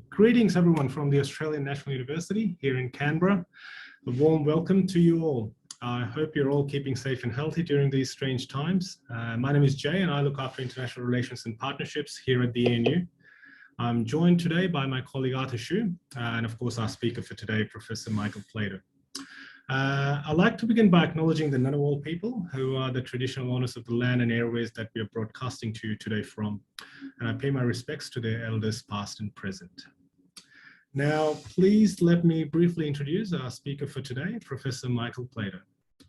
Greetings everyone from the Australian National University here in Canberra. A warm welcome to you all. I hope you're all keeping safe and healthy during these strange times. My name is Jay and I look after international relations and partnerships here at the ANU. I'm joined today by my colleague Arthur Shu and of course our speaker for today, Professor Michael Platow. I'd like to begin by acknowledging the Ngunnawal people who are the traditional owners of the land and airways that we are broadcasting to you today from. And I pay my respects to their elders past and present. Now, please let me briefly introduce our speaker for today, Professor Michael Platow.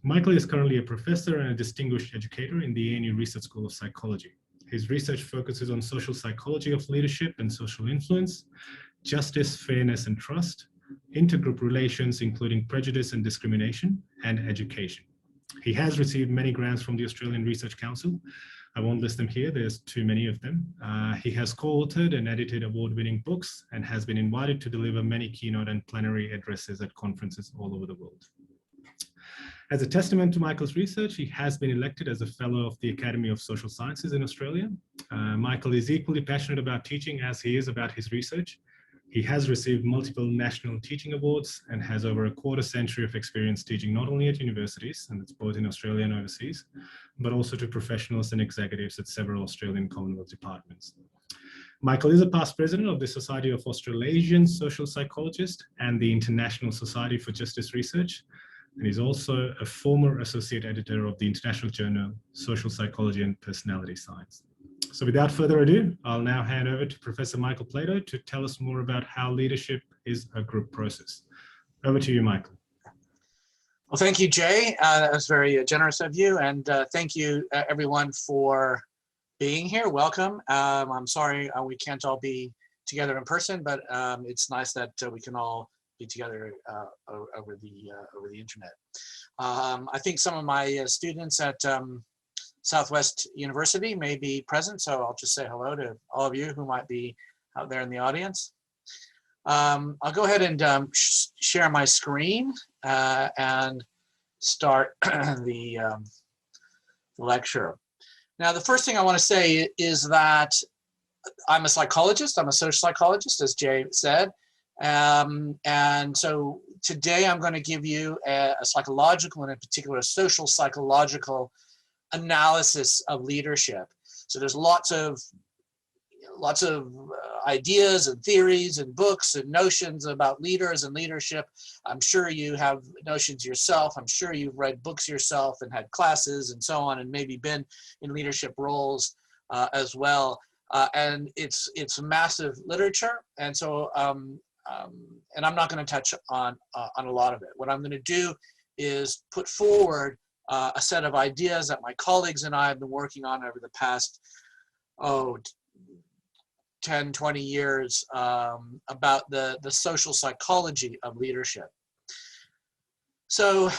Michael is currently a professor and a distinguished educator in the ANU Research School of Psychology. His research focuses on social psychology of leadership and social influence, justice, fairness and trust, intergroup relations, including prejudice and discrimination, and education. He has received many grants from the Australian Research Council. I won't list them here, there's too many of them. He has co-authored and edited award-winning books and has been invited to deliver many keynote and plenary addresses at conferences all over the world. As a testament to Michael's research, he has been elected as a Fellow of the Academy of Social Sciences in Australia. Michael is equally passionate about teaching as he is about his research. He has received multiple national teaching awards and has over a quarter century of experience teaching not only at universities, and it's both in Australia and overseas, but also to professionals and executives at several Australian Commonwealth departments. Michael is a past president of the Society of Australasian Social Psychologists and the International Society for Justice Research, and he's also a former associate editor of the international journal Social Psychology and Personality Science. So without further ado, I'll now hand over to Professor Michael Platow to tell us more about how leadership is a group process. Over to you, Michael. Well, thank you, Jay. That was very generous of you. And thank you, everyone, for being here. Welcome. I'm sorry we can't all be together in person, but it's nice that we can all be together over the internet. I think some of my students at Southwest University may be present, so I'll just say hello to all of you who might be out there in the audience. I'll go ahead and share my screen and start the lecture. Now, the first thing I want to say is that I'm a psychologist. I'm a social psychologist, as Jay said. And so today I'm going to give you a psychological and in particular a social psychological analysis of leadership. So there's lots of ideas and theories and books and notions about leaders and leadership. I'm sure you have notions yourself. I'm sure you've read books yourself and had classes and so on, and maybe been in leadership roles as well. And it's massive literature. And so and I'm not going to touch on a lot of it. What I'm going to do is put forward a set of ideas that my colleagues and I have been working on over the past 10, 20 years about the social psychology of leadership. So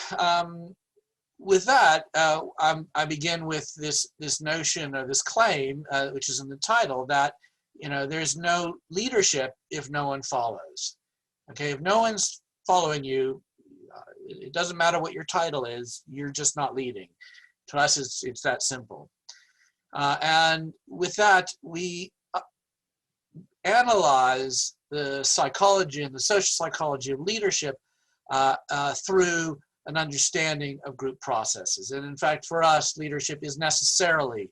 with that, I begin with this notion or this claim, which is in the title, that there's no leadership if no one follows. Okay, if no one's following you, it doesn't matter what your title is, you're just not leading. To us, it's that simple. And with that, we analyze the psychology and the social psychology of leadership through an understanding of group processes. And in fact, for us, leadership is necessarily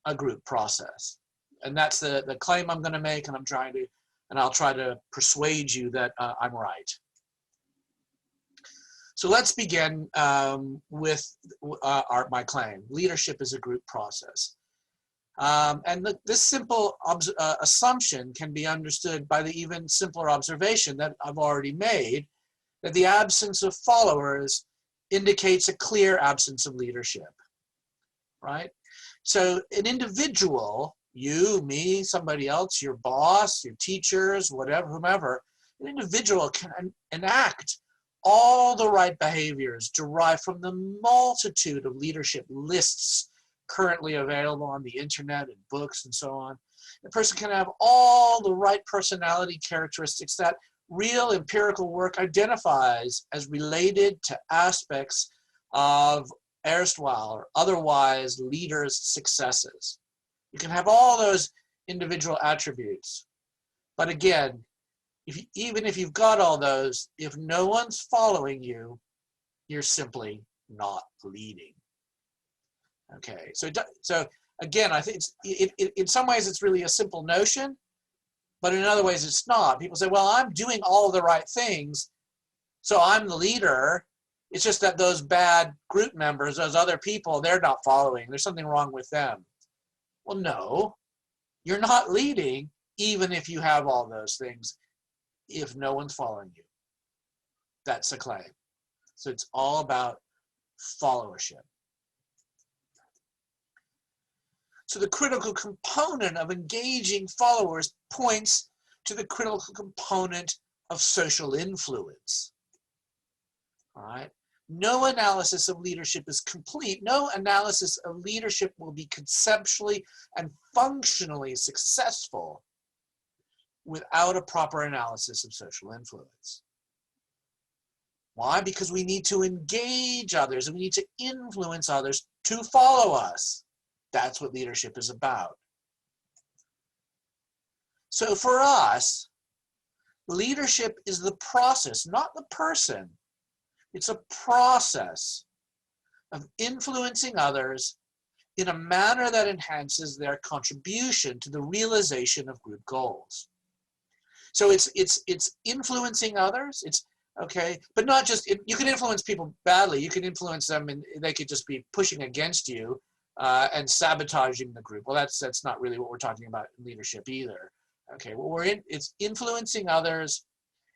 a group process. And that's the claim I'm going to make, and I'll try to persuade you that I'm right. So let's begin with my claim. Leadership is a group process. And this simple assumption can be understood by the even simpler observation that I've already made, that the absence of followers indicates a clear absence of leadership, right? So an individual, you, me, somebody else, your boss, your teachers, whatever, whomever, an individual can enact all the right behaviors derived from the multitude of leadership lists currently available on the internet and books and so on. A person can have all the right personality characteristics that real empirical work identifies as related to aspects of erstwhile or otherwise leaders' successes. You can have all those individual attributes, but again, Even if you've got all those, if no one's following you, you're simply not leading. Okay, so again, I think in some ways it's really a simple notion, but in other ways it's not. People say, well, I'm doing all the right things, so I'm the leader. It's just that those bad group members, those other people, they're not following. There's something wrong with them. Well, no, you're not leading even if you have all those things, if no one's following you. That's the claim. So it's all about followership. So the critical component of engaging followers points to the critical component of social influence. All right. No analysis of leadership is complete. No analysis of leadership will be conceptually and functionally successful without a proper analysis of social influence. Why? Because we need to engage others and we need to influence others to follow us. That's what leadership is about. So for us, leadership is the process, not the person. It's a process of influencing others in a manner that enhances their contribution to the realization of group goals. So it's influencing others. It's okay, but not just, you can influence people badly. You can influence them and they could just be pushing against you and sabotaging the group. Well, that's not really what we're talking about in leadership either. Okay, well, it's influencing others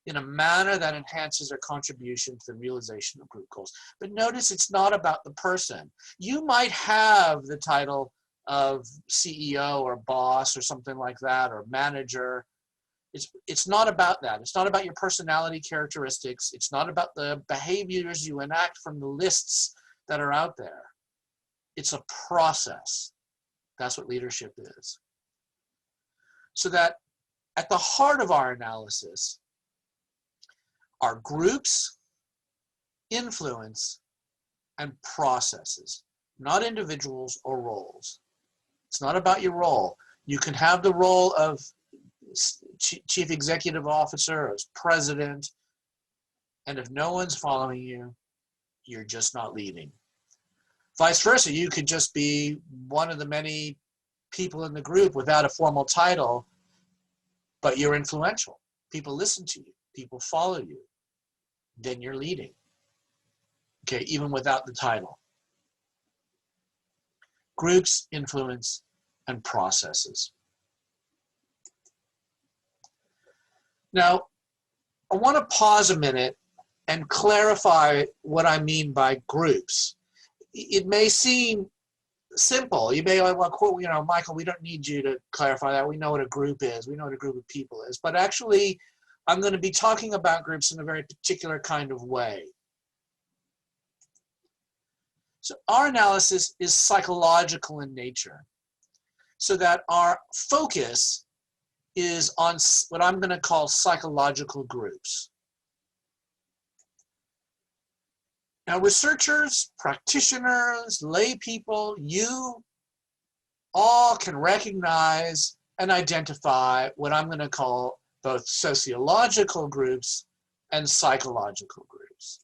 in a manner that enhances their contribution to the realization of group goals. But notice it's not about the person. You might have the title of CEO or boss or something like that, or manager. It's not about that. It's not about your personality characteristics. It's not about the behaviors you enact from the lists that are out there. It's a process. That's what leadership is. So that at the heart of our analysis are groups, influence, and processes, not individuals or roles. It's not about your role. You can have the role of chief executive officer, as president, and if no one's following you, you're just not leading. Vice versa, you could just be one of the many people in the group without a formal title, but you're influential. People listen to you, people follow you, then you're leading. Okay, even without the title. Groups, influence, and processes. Now, I want to pause a minute and clarify what I mean by groups. It may seem simple. You may like, well, you know, Michael, we don't need you to clarify that. We know what a group is. We know what a group of people is. But actually, I'm going to be talking about groups in a very particular kind of way. So our analysis is psychological in nature, so that our focus is on what I'm going to call psychological groups. Now, researchers, practitioners, lay people, you all can recognize and identify what I'm going to call both sociological groups and psychological groups.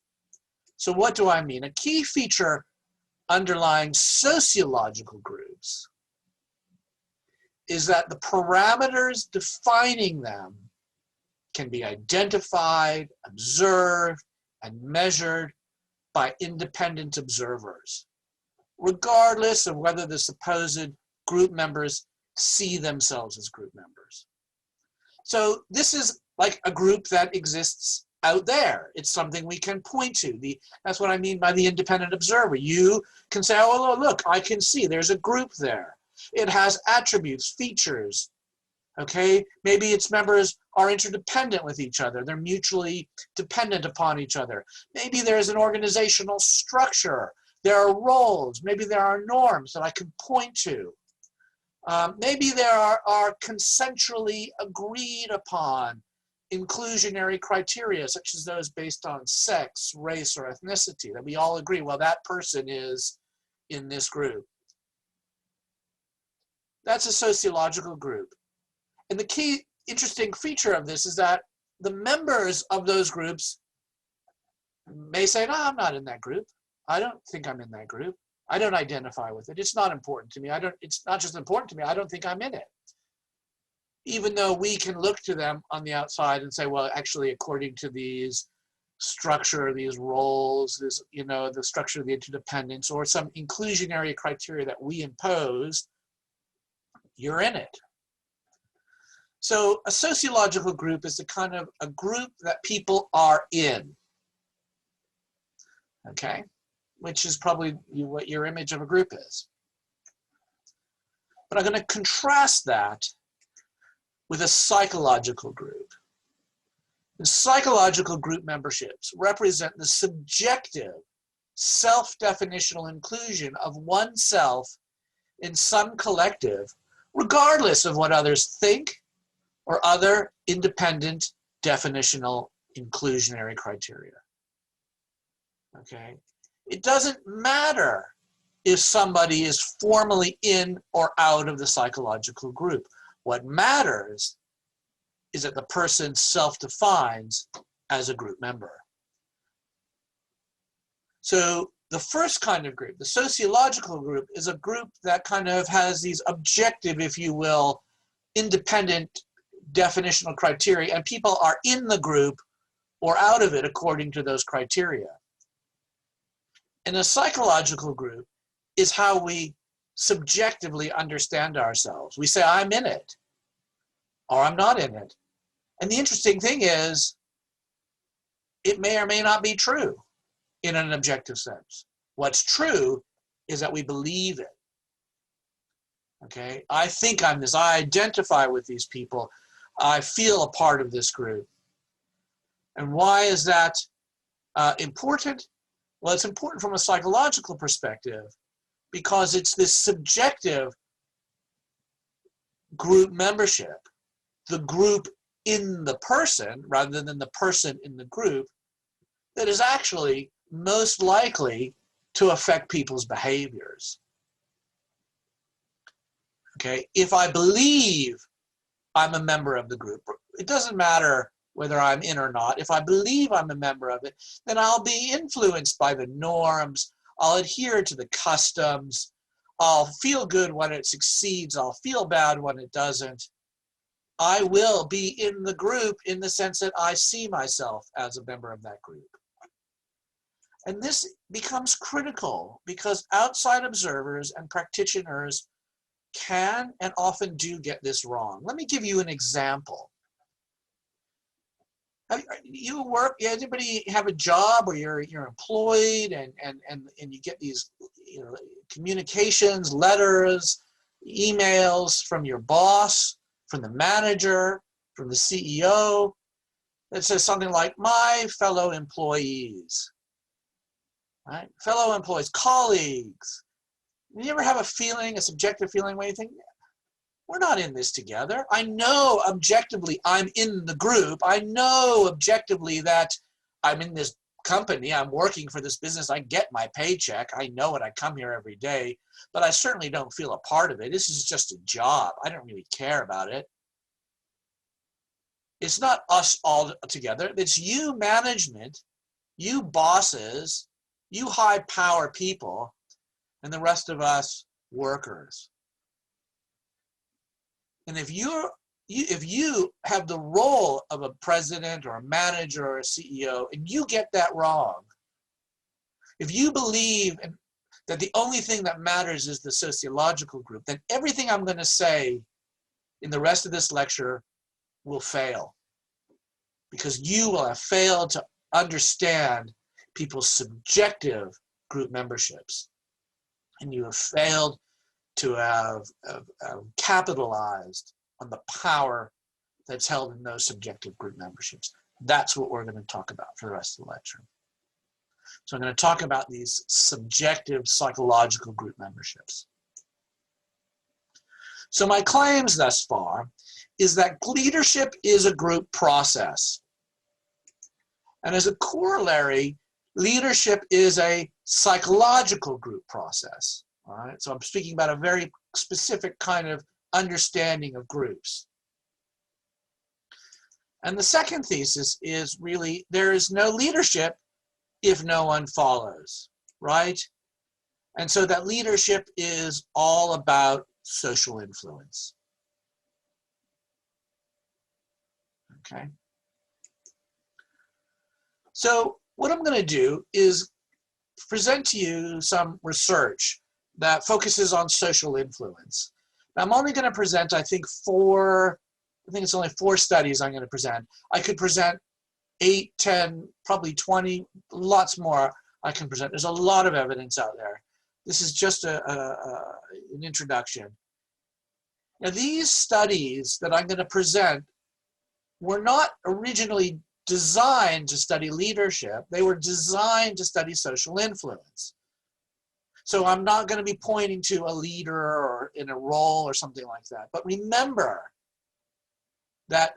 So what do I mean? A key feature underlying sociological groups is that the parameters defining them can be identified, observed, and measured by independent observers, regardless of whether the supposed group members see themselves as group members. So this is like a group that exists out there. It's something we can point to. That's what I mean by the independent observer. You can say, oh, look, I can see there's a group there. It has attributes, features, okay? Maybe its members are interdependent with each other. They're mutually dependent upon each other. Maybe there's an organizational structure. There are roles. Maybe there are norms that I can point to. Maybe there are consensually agreed upon inclusionary criteria, such as those based on sex, race, or ethnicity, that we all agree, well, that person is in this group. That's a sociological group. And the key interesting feature of this is that the members of those groups may say, no, I'm not in that group. I don't think I'm in that group. I don't identify with it. It's not important to me. It's not just important to me. I don't think I'm in it. Even though we can look to them on the outside and say, well, actually, according to these structure, these roles, this, the structure of the interdependence, or some inclusionary criteria that we impose, you're in it. So a sociological group is a group that people are in. Okay, which is probably what your image of a group is. But I'm going to contrast that with a psychological group. And psychological group memberships represent the subjective, self-definitional inclusion of oneself in some collective, regardless of what others think or other independent definitional inclusionary criteria. Okay, it doesn't matter if somebody is formally in or out of the psychological group. What matters is that the person self-defines as a group member. So the first kind of group, the sociological group, is a group that kind of has these objective, if you will, independent definitional criteria, and people are in the group or out of it according to those criteria. And a psychological group is how we subjectively understand ourselves. We say, I'm in it, or I'm not in it. And the interesting thing is, it may or may not be true in an objective sense. What's true is that we believe it. Okay, I think I'm this, I identify with these people, I feel a part of this group. And why is that important? Well, it's important from a psychological perspective because it's this subjective group membership, the group in the person rather than the person in the group, that is actually most likely to affect people's behaviors. Okay, if I believe I'm a member of the group, it doesn't matter whether I'm in or not. If I believe I'm a member of it, then I'll be influenced by the norms. I'll adhere to the customs. I'll feel good when it succeeds. I'll feel bad when it doesn't. I will be in the group in the sense that I see myself as a member of that group. And this becomes critical because outside observers and practitioners can and often do get this wrong. Let me give you an example. You work, anybody have a job or you're employed and you get these communications, letters, emails from your boss, from the manager, from the CEO that says something like, my fellow employees, right? Fellow employees, colleagues. You ever have a feeling, a subjective feeling where you think, we're not in this together. I know objectively I'm in the group. I know objectively that I'm in this company. I'm working for this business. I get my paycheck. I know it. I come here every day, but I certainly don't feel a part of it. This is just a job. I don't really care about it. It's not us all together. It's you management, you bosses, you high power people, and the rest of us workers. And if you have the role of a president or a manager or a CEO and you get that wrong, if you believe that the only thing that matters is the sociological group, then everything I'm going to say in the rest of this lecture will fail because you will have failed to understand people's subjective group memberships, and you have failed to have capitalized on the power that's held in those subjective group memberships. That's what we're going to talk about for the rest of the lecture. So I'm going to talk about these subjective psychological group memberships. So my claims thus far is that leadership is a group process. And as a corollary, leadership is a psychological group process. All right, so I'm speaking about a very specific kind of understanding of groups. And the second thesis is really there is no leadership if no one follows, right? And so that leadership is all about social influence. Okay. So what I'm going to do is present to you some research that focuses on social influence. Now, I'm only going to present, I think it's only 4 studies I'm going to present. I could present 8, 10, probably 20, lots more I can present. There's a lot of evidence out there. This is just an introduction. Now, these studies that I'm going to present were not originally designed to study leadership. They were designed to study social influence. So I'm not going to be pointing to a leader or in a role or something like that. But remember that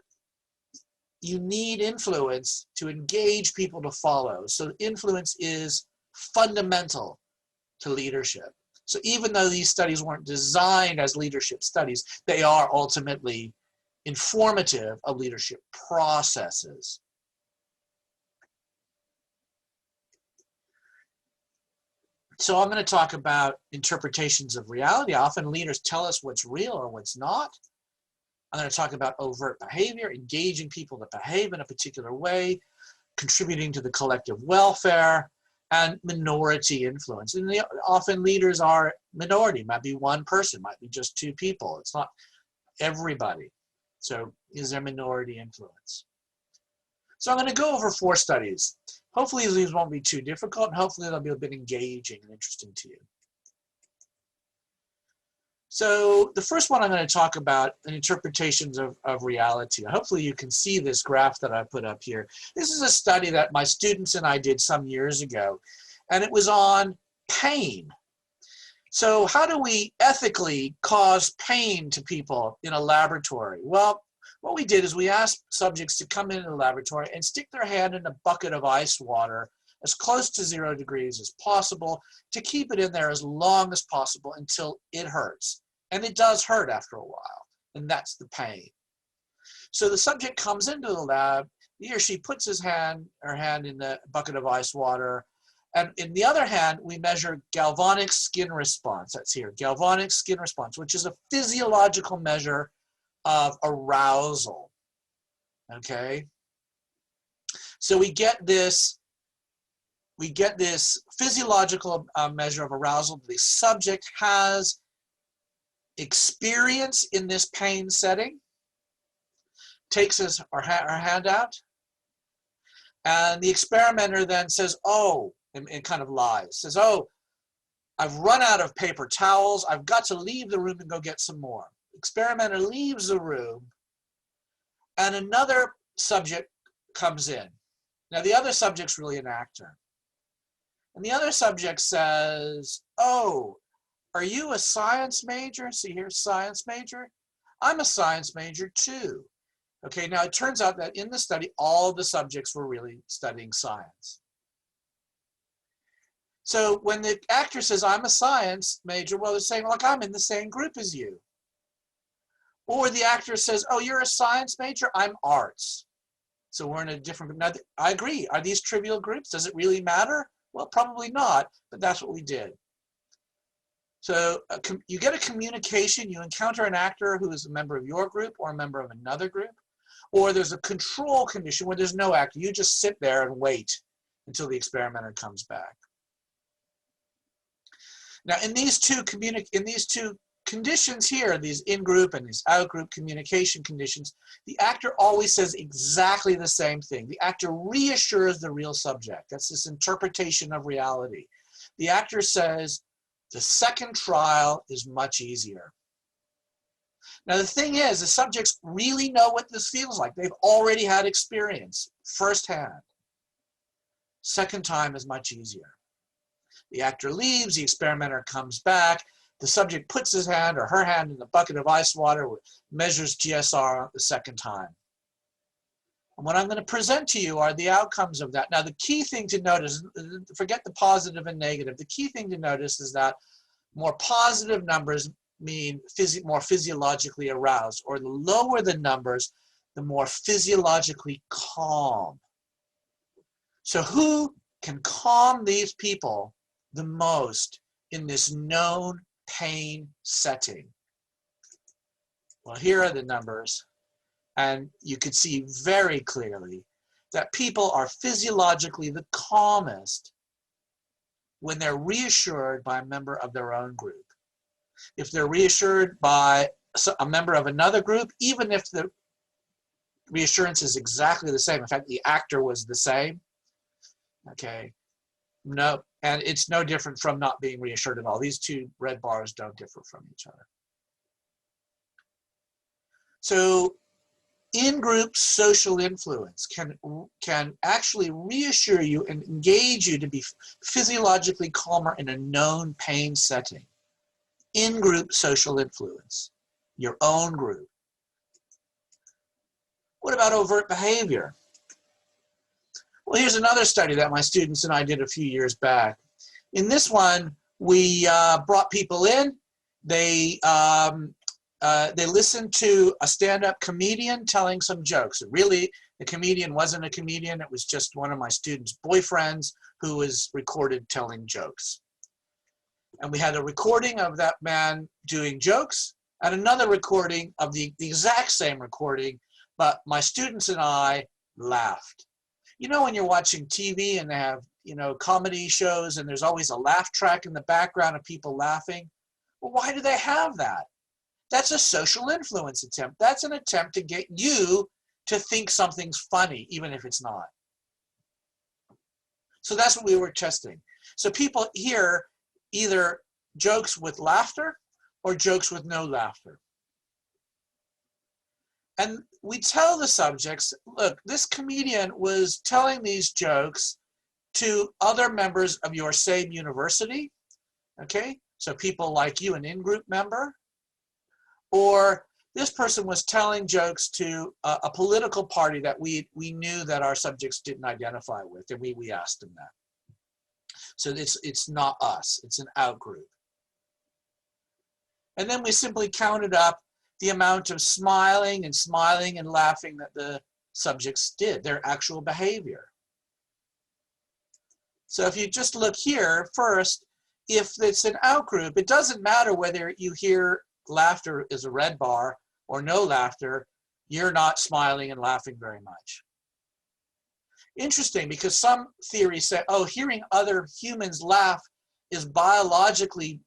you need influence to engage people to follow. So influence is fundamental to leadership. So even though these studies weren't designed as leadership studies, they are ultimately informative of leadership processes. So I'm going to talk about interpretations of reality. Often leaders tell us what's real or what's not. I'm going to talk about overt behavior, engaging people to behave in a particular way, contributing to the collective welfare, and minority influence. And often leaders are minority, might be one person, might be just 2 people. It's not everybody. So is there minority influence? So I'm going to go over 4 studies. Hopefully these won't be too difficult, and hopefully they'll be a bit engaging and interesting to you. So the first one I'm going to talk about interpretations of reality. Hopefully you can see this graph that I put up here. This is a study that my students and I did some years ago, and it was on pain. So how do we ethically cause pain to people in a laboratory? Well, what we did is we asked subjects to come into the laboratory and stick their hand in a bucket of ice water as close to 0 degrees as possible to keep it in there as long as possible until it hurts. And it does hurt after a while, and that's the pain. So the subject comes into the lab, he or she puts his hand or hand in the bucket of ice water, and in the other hand, we measure galvanic skin response. That's here, galvanic skin response, which is a physiological measure of arousal, okay? So we get this physiological measure of arousal. The subject has experience in this pain setting, takes her hand out, and the experimenter then says, oh, and kind of lies, says, oh, I've run out of paper towels, I've got to leave the room and go get some more. Experimenter leaves the room, and another subject comes in. Now the other subject's really an actor. And the other subject says, oh, are you a science major? See here, science major? I'm a science major too. Okay, now it turns out that in the study, all the subjects were really studying science. So when the actor says, I'm a science major, well, they're saying, look, I'm in the same group as you. Or the actor says, oh, you're a science major, I'm arts. So we're in a different, now, I agree, are these trivial groups? Does it really matter? Well, probably not, but that's what we did. So you get a communication, you encounter an actor who is a member of your group or a member of another group, or there's a control condition where there's no actor. You just sit there and wait until the experimenter comes back. Now in these two conditions here, these in-group and these out-group communication conditions, the actor always says exactly the same thing. The actor reassures the real subject. That's this interpretation of reality. The actor says, the second trial is much easier. Now the thing is, the subjects really know what this feels like. They've already had experience firsthand. Second time is much easier. The actor leaves, the experimenter comes back, the subject puts his hand or her hand in the bucket of ice water, measures GSR the second time. And what I'm going to present to you are the outcomes of that. Now, the key thing to notice, forget the positive and negative. The key thing to notice is that more positive numbers mean more physiologically aroused, or the lower the numbers, the more physiologically calm. So who can calm these people the most in this known pain setting? Well, here are the numbers, and you can see very clearly that people are physiologically the calmest when they're reassured by a member of their own group. If they're reassured by a member of another group, even if the reassurance is exactly the same, in fact, the actor was the same, okay, no, and it's no different from not being reassured at all. These two red bars don't differ from each other. So in-group social influence can actually reassure you and engage you to be physiologically calmer in a known pain setting. In-group social influence, your own group. What about overt behavior? Well, here's another study that my students and I did a few years back. In this one, we brought people in. They listened to a stand-up comedian telling some jokes. Really, the comedian wasn't a comedian. It was just one of my students' boyfriends who was recorded telling jokes. And we had a recording of that man doing jokes and another recording of the exact same recording, but my students and I laughed. You know when you're watching TV and they have, comedy shows and there's always a laugh track in the background of people laughing? Well, why do they have that? That's a social influence attempt. That's an attempt to get you to think something's funny, even if it's not. So that's what we were testing. So people hear either jokes with laughter or jokes with no laughter. And we tell the subjects, look, this comedian was telling these jokes to other members of your same university, okay? So people like you, an in-group member, or this person was telling jokes to a political party that we knew that our subjects didn't identify with, and we asked them that. So it's not us, it's an out-group. And then we simply counted up the amount of smiling and laughing that the subjects did, their actual behavior. So if you just look here, first, if it's an out-group, it doesn't matter whether you hear laughter is a red bar or no laughter, you're not smiling and laughing very much. Interesting, because some theories say, oh, hearing other humans laugh is biologically,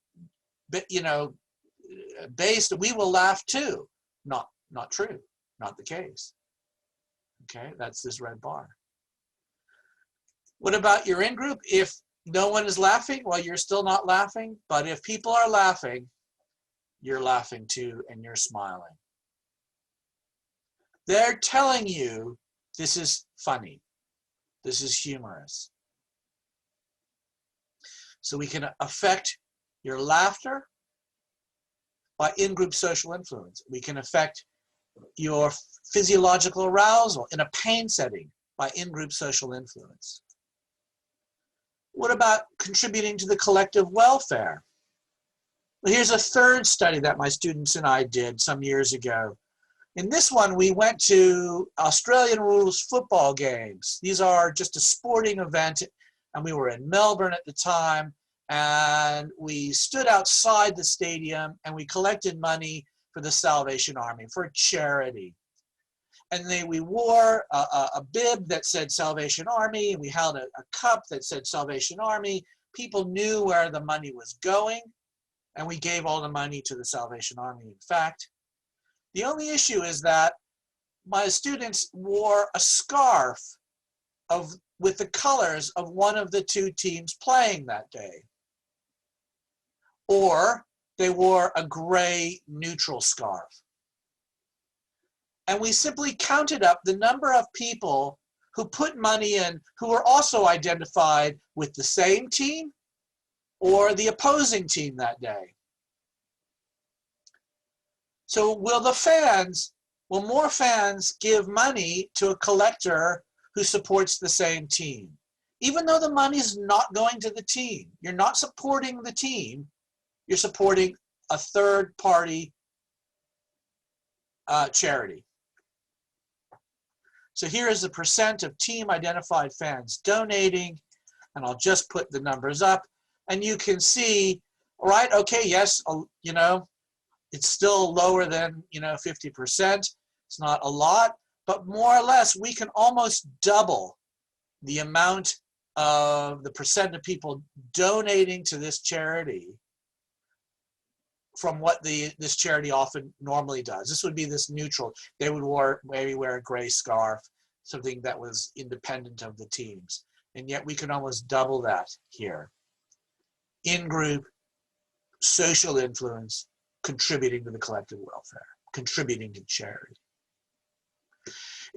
based, we will laugh too. Not true, not the case. Okay, that's this red bar. What about your in-group? If no one is laughing, well, you're still not laughing, but if people are laughing, you're laughing too and you're smiling. They're telling you this is funny. This is humorous. So we can affect your laughter by in-group social influence. We can affect your physiological arousal in a pain setting by in-group social influence. What about contributing to the collective welfare? Well, here's a third study that my students and I did some years ago. In this one, we went to Australian rules football games. These are just a sporting event, and we were in Melbourne at the time, and we stood outside the stadium and we collected money for the Salvation Army, for a charity. And then we wore a bib that said Salvation Army, and we held a cup that said Salvation Army. People knew where the money was going, and we gave all the money to the Salvation Army, in fact. The only issue is that my students wore a scarf with the colors of one of the two teams playing that day. Or they wore a gray neutral scarf. And we simply counted up the number of people who put money in who were also identified with the same team or the opposing team that day. So will more fans give money to a collector who supports the same team? Even though the money's not going to the team, you're not supporting the team, you're supporting a third party charity. So here is the percent of team identified fans donating, and I'll just put the numbers up, and you can see, right, okay, yes, you know, it's still lower than, you know, 50%. It's not a lot, but more or less we can almost double the amount of the percent of people donating to this charity from what this charity often normally does. This would be this neutral. They would maybe wear a gray scarf, something that was independent of the teams. And yet we can almost double that here. In-group, social influence, contributing to the collective welfare, contributing to charity.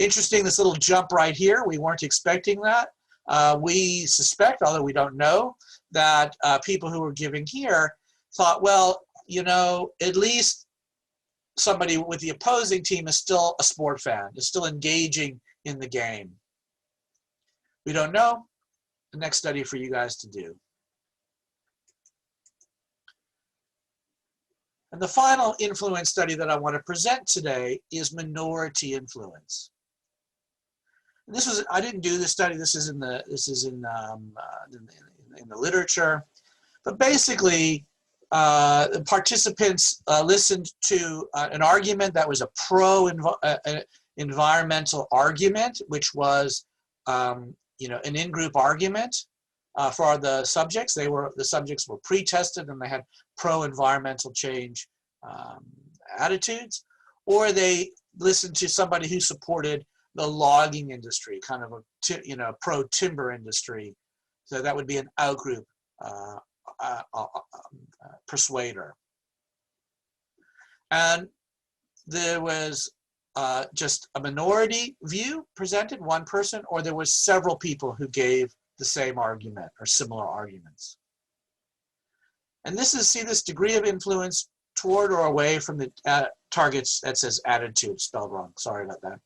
Interesting, this little jump right here. We weren't expecting that. We suspect, although we don't know, that people who were giving here thought, well, you know, at least somebody with the opposing team is still a sport fan, is still engaging in the game. We don't know. The next study for you guys to do. And the final influence study that I want to present today is minority influence. And this was, I didn't do this study. This is in the literature. But basically, the participants listened to an argument that was a pro-environmental argument, which was, you know, an in-group argument for the subjects. The subjects were pre-tested and they had pro-environmental change attitudes, or they listened to somebody who supported the logging industry, kind of a pro-timber industry. So that would be an out-group persuader. And there was just a minority view presented, one person, or there was several people who gave the same argument or similar arguments. And this is, see this degree of influence toward or away from the targets, that says attitude, spelled wrong, sorry about that.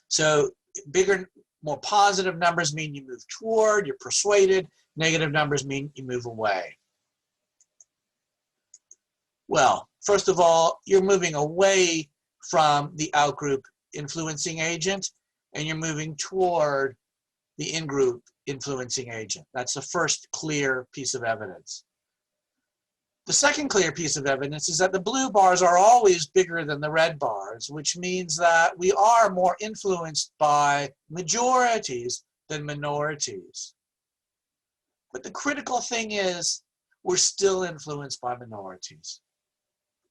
So bigger, more positive numbers mean you move toward, you're persuaded. Negative numbers mean you move away. Well, first of all, you're moving away from the out-group influencing agent, and you're moving toward the in-group influencing agent. That's the first clear piece of evidence. The second clear piece of evidence is that the blue bars are always bigger than the red bars, which means that we are more influenced by majorities than minorities. But the critical thing is we're still influenced by minorities.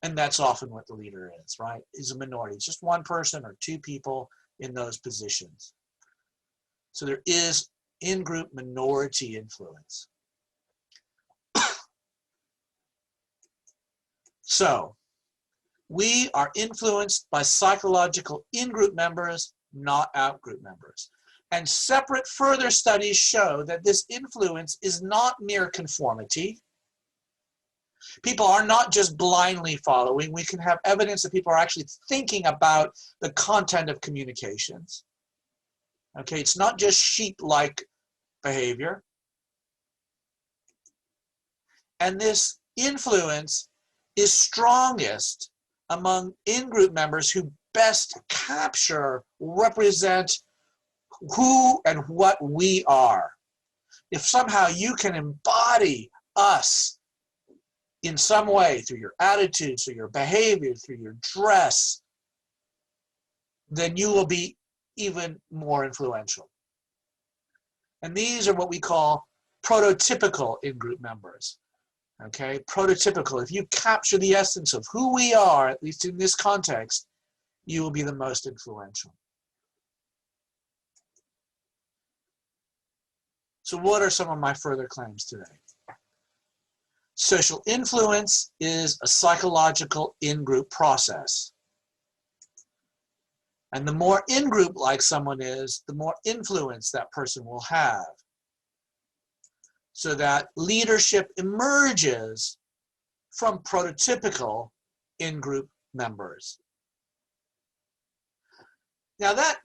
And that's often what the leader is, right? Is a minority. It's just one person or two people in those positions. So there is in-group minority influence. So we are influenced by psychological in-group members, not out-group members. And separate further studies show that this influence is not mere conformity. People are not just blindly following. We can have evidence that people are actually thinking about the content of communications. Okay, it's not just sheep-like behavior. And this influence is strongest among in-group members who best capture, represent who and what we are. If somehow you can embody us in some way through your attitude, through your behavior, through your dress, then you will be even more influential. And these are what we call prototypical in-group members. Okay, prototypical. If you capture the essence of who we are, at least in this context, you will be the most influential. So what are some of my further claims today? Social influence is a psychological in-group process. And the more in-group like someone is, the more influence that person will have. So that leadership emerges from prototypical in-group members. Now that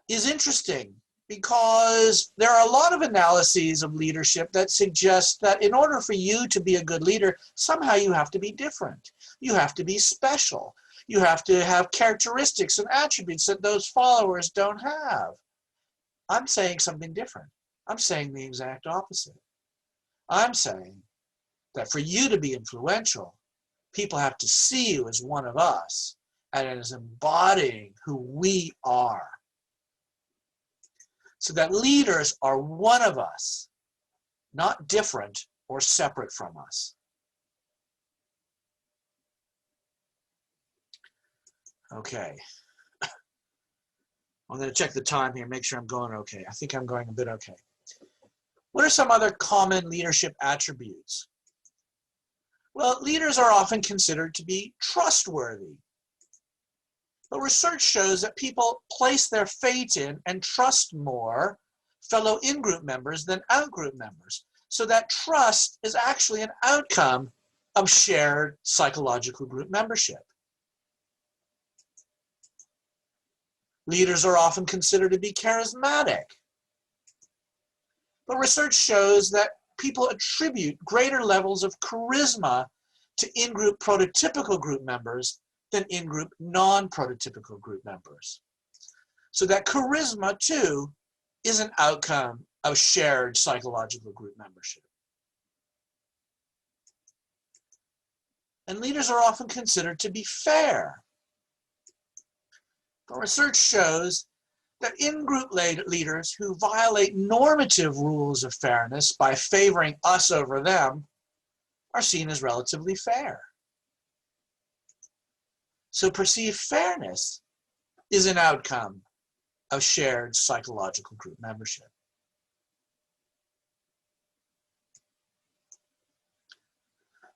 is interesting because there are a lot of analyses of leadership that suggest that in order for you to be a good leader, somehow you have to be different. You have to be special. You have to have characteristics and attributes that those followers don't have. I'm saying something different. I'm saying the exact opposite. I'm saying that for you to be influential, people have to see you as one of us and as embodying who we are. So that leaders are one of us, not different or separate from us. Okay. I'm going to check the time here, make sure I'm going okay. I think I'm going a bit okay. What are some other common leadership attributes? Well, leaders are often considered to be trustworthy. But research shows that people place their faith in and trust more fellow in-group members than out-group members. So that trust is actually an outcome of shared psychological group membership. Leaders are often considered to be charismatic. But research shows that people attribute greater levels of charisma to in-group prototypical group members than in-group non-prototypical group members. So that charisma, too, is an outcome of shared psychological group membership. And leaders are often considered to be fair. But research shows that in-group leaders who violate normative rules of fairness by favoring us over them are seen as relatively fair. So perceived fairness is an outcome of shared psychological group membership.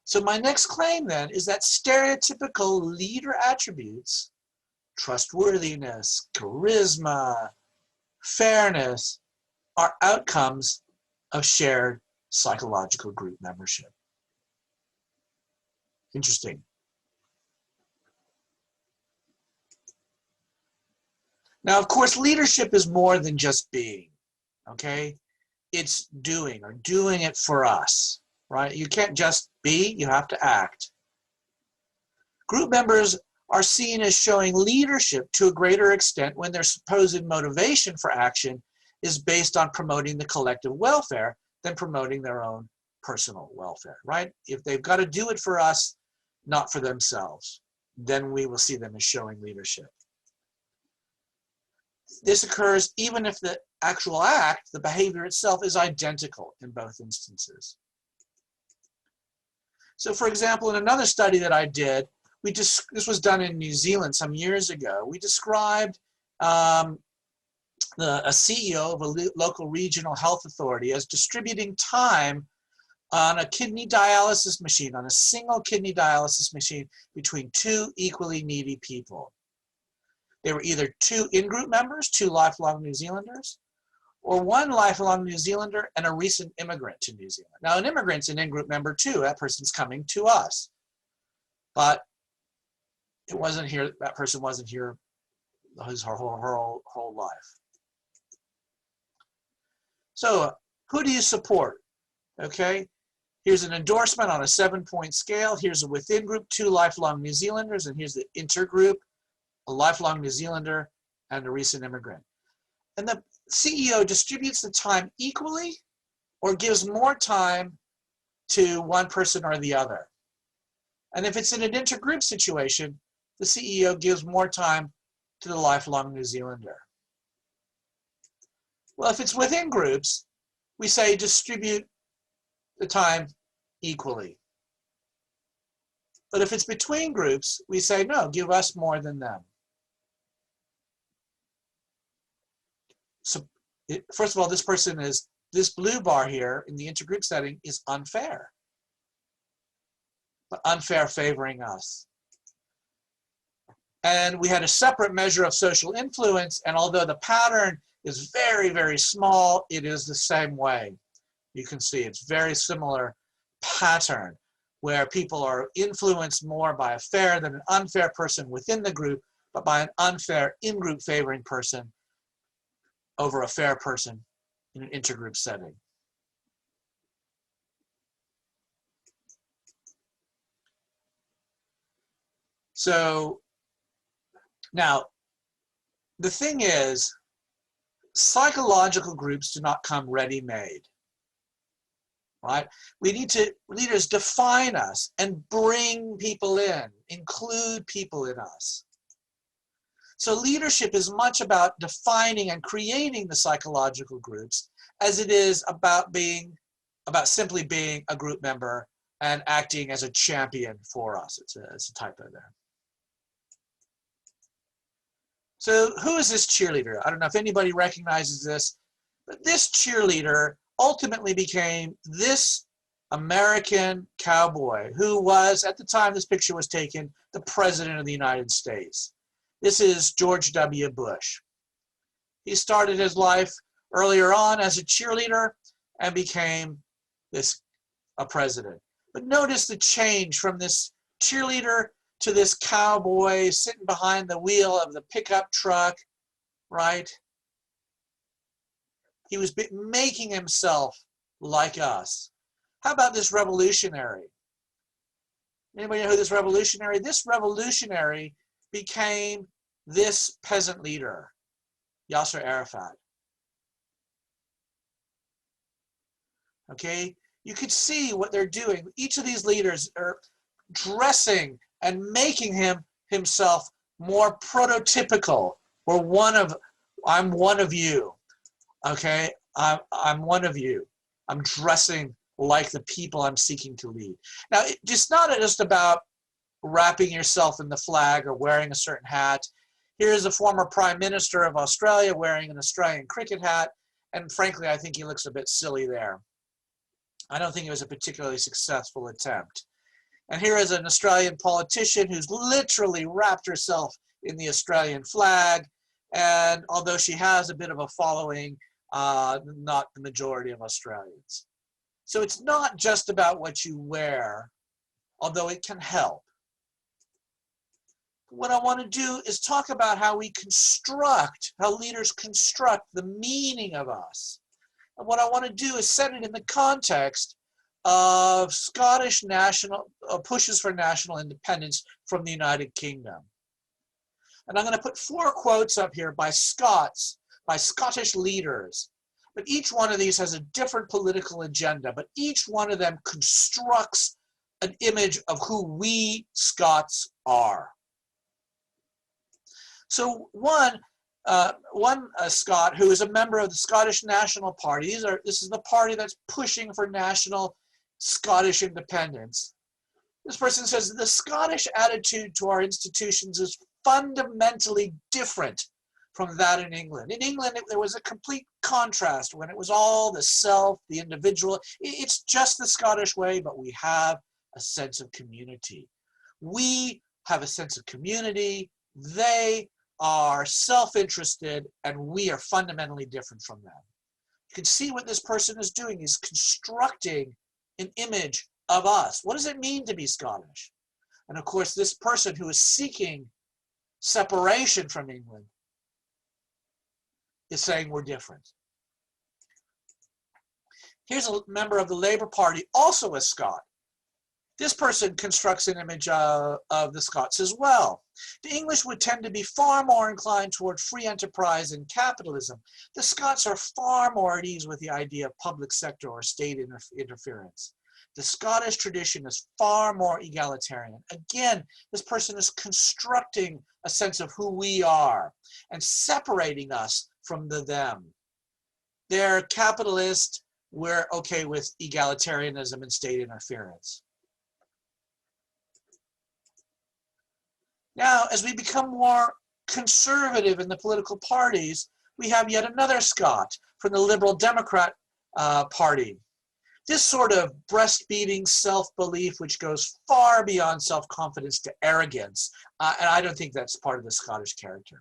So my next claim then is that stereotypical leader attributes, trustworthiness, charisma, fairness, are outcomes of shared psychological group membership. Interesting. Now, of course, leadership is more than just being, okay? It's doing, or doing it for us, right? You can't just be, you have to act. Group members are seen as showing leadership to a greater extent when their supposed motivation for action is based on promoting the collective welfare than promoting their own personal welfare, right? If they've got to do it for us, not for themselves, then we will see them as showing leadership. This occurs even if the actual act, the behavior itself, is identical in both instances. So for example, in another study that I did, this was done in New Zealand some years ago. We described a CEO of a local regional health authority as distributing time on a kidney dialysis machine, on a single kidney dialysis machine, between two equally needy people. They were either two in-group members, two lifelong New Zealanders, or one lifelong New Zealander and a recent immigrant to New Zealand. Now, an immigrant's an in-group member too. That person's coming to us. But it wasn't here, that person wasn't here her whole life. So, who do you support? Okay, here's an endorsement on a 7-point scale. Here's a within group, 2 lifelong New Zealanders, and here's the intergroup, a lifelong New Zealander and a recent immigrant. And the CEO distributes the time equally or gives more time to one person or the other. And if it's in an intergroup situation, the CEO gives more time to the lifelong New Zealander. Well, if it's within groups, we say distribute the time equally. But if it's between groups, we say no, give us more than them. So, first of all, this blue bar here in the intergroup setting is unfair. But unfair favoring us. And we had a separate measure of social influence, and although the pattern is very, very small, it is the same way. You can see it's very similar pattern where people are influenced more by a fair than an unfair person within the group, but by an unfair in-group favoring person over a fair person in an intergroup setting. So Now, the thing is, psychological groups do not come ready-made, right? We need to, leaders, define us and bring people in, include people in us. So leadership is much about defining and creating the psychological groups as it is about simply being a group member and acting as a champion for us. It's a typo there. So who is this cheerleader? I don't know if anybody recognizes this, but this cheerleader ultimately became this American cowboy who was, at the time this picture was taken, the President of the United States. This is George W. Bush. He started his life earlier on as a cheerleader and became a president. But notice the change from this cheerleader to this cowboy sitting behind the wheel of the pickup truck, right? He was making himself like us. How about this revolutionary? Anybody know who this revolutionary? This revolutionary became this peasant leader, Yasser Arafat. Okay, you could see what they're doing. Each of these leaders are dressing and making himself more prototypical. I'm one of you. Okay, I'm one of you. I'm dressing like the people I'm seeking to lead. Now, it's not just about wrapping yourself in the flag or wearing a certain hat. Here's a former Prime Minister of Australia wearing an Australian cricket hat, and frankly, I think he looks a bit silly there. I don't think it was a particularly successful attempt. And here is an Australian politician who's literally wrapped herself in the Australian flag, and although she has a bit of a following, not the majority of Australians. So it's not just about what you wear, although it can help. What I want to do is talk about how leaders construct the meaning of us. And what I want to do is set it in the context of Scottish pushes for national independence from the United Kingdom. And I'm going to put 4 quotes up here by Scottish leaders. But each one of these has a different political agenda, but each one of them constructs an image of who we Scots are. So one Scot who is a member of the Scottish National Party, this is the party that's pushing for national Scottish independence. This person says, the Scottish attitude to our institutions is fundamentally different from that in England. In England, there was a complete contrast when it was all the self, the individual. It's just the Scottish way, but we have a sense of community. We have a sense of community. They are self-interested, and we are fundamentally different from them. You can see what this person is doing. He's constructing an image of us. What does it mean to be Scottish? And of course, this person who is seeking separation from England is saying we're different. Here's a member of the Labour Party, also a Scot. This person constructs an image of the Scots as well. The English would tend to be far more inclined toward free enterprise and capitalism. The Scots are far more at ease with the idea of public sector or state interference. The Scottish tradition is far more egalitarian. Again, this person is constructing a sense of who we are and separating us from the them. They're capitalist, we're okay with egalitarianism and state interference. Now, as we become more conservative in the political parties, we have yet another Scot from the Liberal Democrat Party. This sort of breast-beating self-belief, which goes far beyond self-confidence to arrogance, and I don't think that's part of the Scottish character.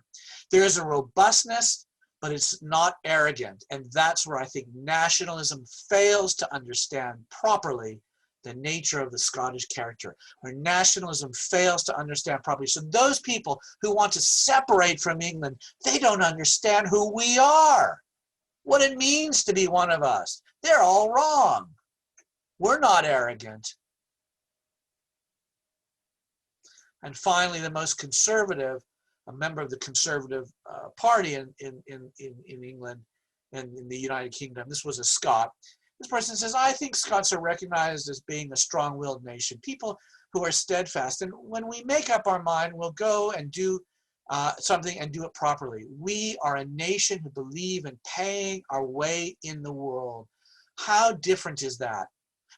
There is a robustness, but it's not arrogant, and that's where I think nationalism fails to understand properly the nature of the Scottish character, where nationalism fails to understand properly. So those people who want to separate from England, they don't understand who we are, what it means to be one of us. They're all wrong. We're not arrogant. And finally, the most conservative a member of the Conservative Party in England and in the United Kingdom. This was a Scot. This person says, I think Scots are recognized as being a strong-willed nation, people who are steadfast. And when we make up our mind, we'll go and do something and do it properly. We are a nation who believe in paying our way in the world. How different is that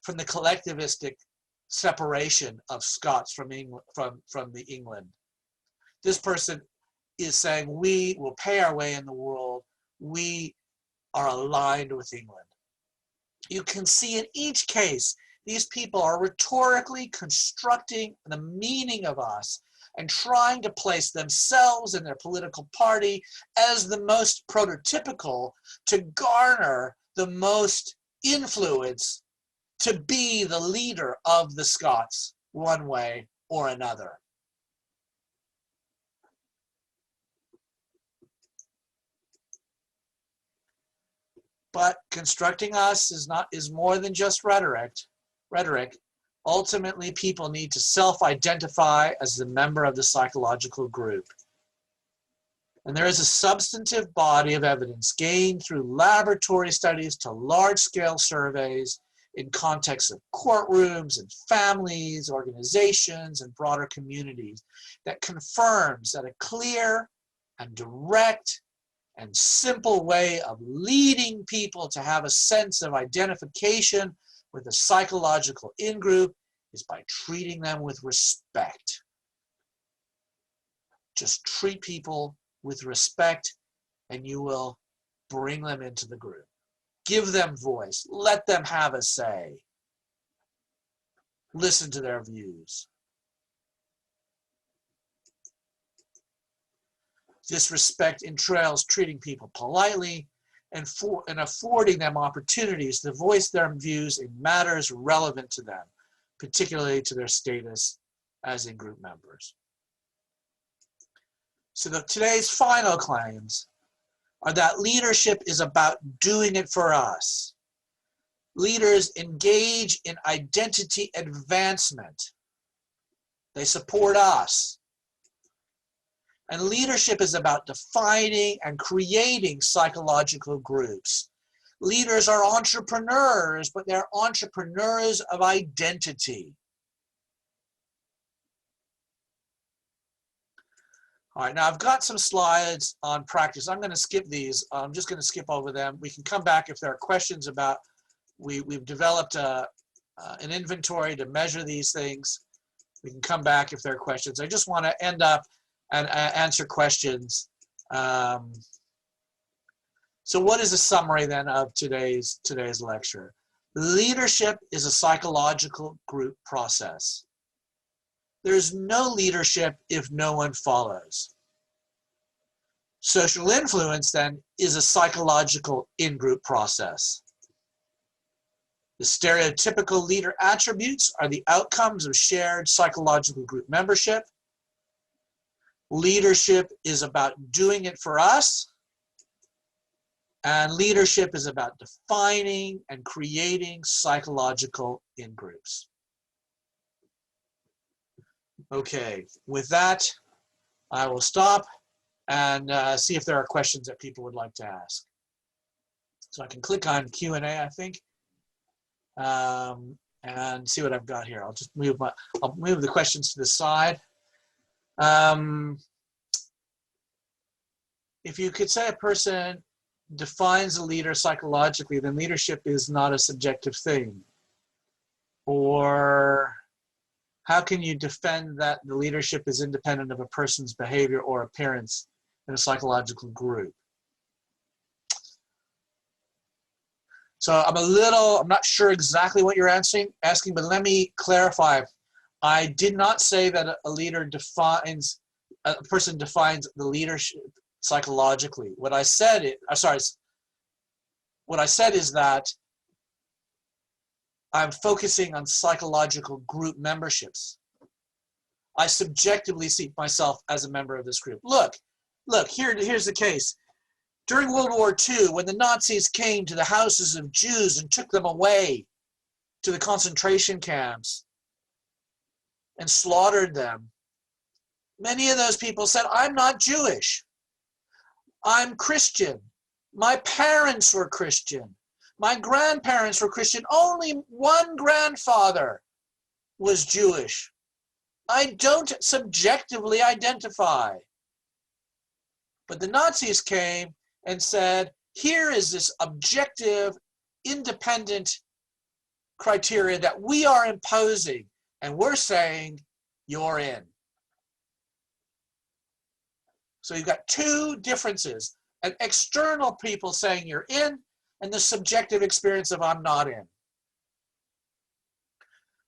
from the collectivistic separation of Scots from England, from the England? This person is saying we will pay our way in the world. We are aligned with England. You can see in each case, these people are rhetorically constructing the meaning of us and trying to place themselves and their political party as the most prototypical to garner the most influence to be the leader of the Scots one way or another. But constructing us is more than just rhetoric. Ultimately, people need to self-identify as a member of the psychological group. And there is a substantive body of evidence gained through laboratory studies to large-scale surveys in context of courtrooms and families, organizations, and broader communities that confirms that a clear and direct and simple way of leading people to have a sense of identification with a psychological in-group is by treating them with respect. Just treat people with respect and you will bring them into the group. Give them voice. Let them have a say. Listen to their views. This respect entails treating people politely and affording them opportunities to voice their views in matters relevant to them, particularly to their status as in-group members. So today's final claims are that leadership is about doing it for us. Leaders engage in identity advancement. They support us. And leadership is about defining and creating psychological groups. Leaders are entrepreneurs, but they're entrepreneurs of identity. All right, now I've got some slides on practice. I'm going to skip these. I'm just going to skip over them. We can come back if there are questions about, we've developed an inventory to measure these things. We can come back if there are questions. I just want to end up and answer questions. So what is the summary then of today's lecture? Leadership is a psychological group process. There's no leadership if no one follows. Social influence then is a psychological in-group process. The stereotypical leader attributes are the outcomes of shared psychological group membership. Leadership is about doing it for us, and leadership is about defining and creating psychological in-groups. Okay, with that, I will stop and see if there are questions that people would like to ask. So I can click on Q&A, I think, and see what I've got here. I'll just move the questions to the side. If you could say a person defines a leader psychologically, then leadership is not a subjective thing. Or how can you defend that the leadership is independent of a person's behavior or appearance in a psychological group? So I'm not sure exactly what you're asking, but let me clarify. I did not say that a person defines the leadership psychologically. What I said is that I'm focusing on psychological group memberships. I subjectively see myself as a member of this group. Look, here's the case. During World War II, when the Nazis came to the houses of Jews and took them away to the concentration camps and slaughtered them, Many of those people said, I'm not Jewish. I'm Christian. My parents were Christian. My grandparents were Christian. Only one grandfather was Jewish. I don't subjectively identify. But the Nazis came and said, here is this objective, independent criteria that we are imposing, and we're saying you're in. So you've got two differences, an external people saying you're in, and the subjective experience of I'm not in.